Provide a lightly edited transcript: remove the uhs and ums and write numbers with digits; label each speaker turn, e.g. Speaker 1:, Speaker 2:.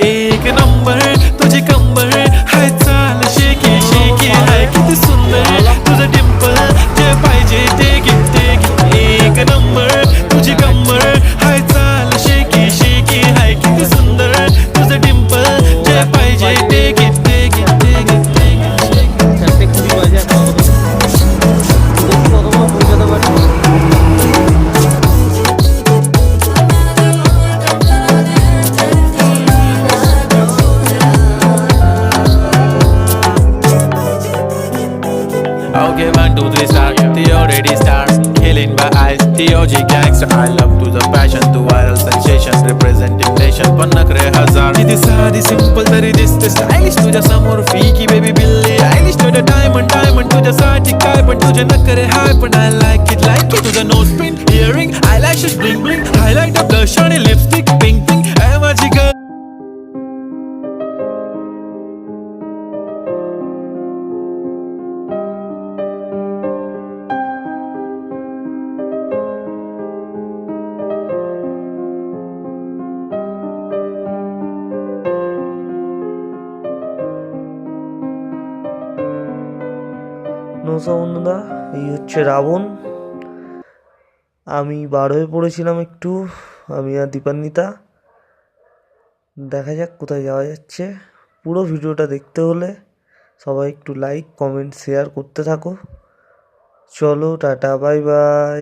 Speaker 1: एक नंबर तुझी कंबर हाय चाल शेकी शेकी हाय किती सुंदर तुझं डिंपल जे पाहिजे ते घे ते घे एक नंबर तुझी कंबर हाय चाल शेकी शेकी हाय किती सुंदर तुझं डिंपल जे पाहिजे ते घे ते घे ते घे ते घे
Speaker 2: চারটে কুড়ি বাজে এখন দেখি কতক্ষণ পৌঁছাতে পারি।
Speaker 1: Okay, 1, 2, 3, start. The already stars, killing by eyes. The OG gangster, I love to the passion, to viral sensation, representing nation. पन्नाक रे हजार. किती साधी simple तरी दिसते stylish. तुझ्या समोर फीकी baby बिल्ली Eilish. तुझं diamond diamond तुझ्यासाठी काय पण तुझे नखरे हाय पण I like it तुझं nose pin, earring, eyelashes bling bling, highlighter, blush आणि lipstick pink pink. ऐ माझी girl.
Speaker 2: নমস্কার বন্ধুরা, এই হচ্ছে রাবণ। আমি বার হয়ে পড়েছিলাম একটু, আমি আর দীপান্বিতা। দেখা যাক কোথায় যাওয়া যাচ্ছে। পুরো ভিডিওটা দেখতে হলে সবাই একটু লাইক কমেন্ট শেয়ার করতে থাকো। চলো টাটা বাই বাই।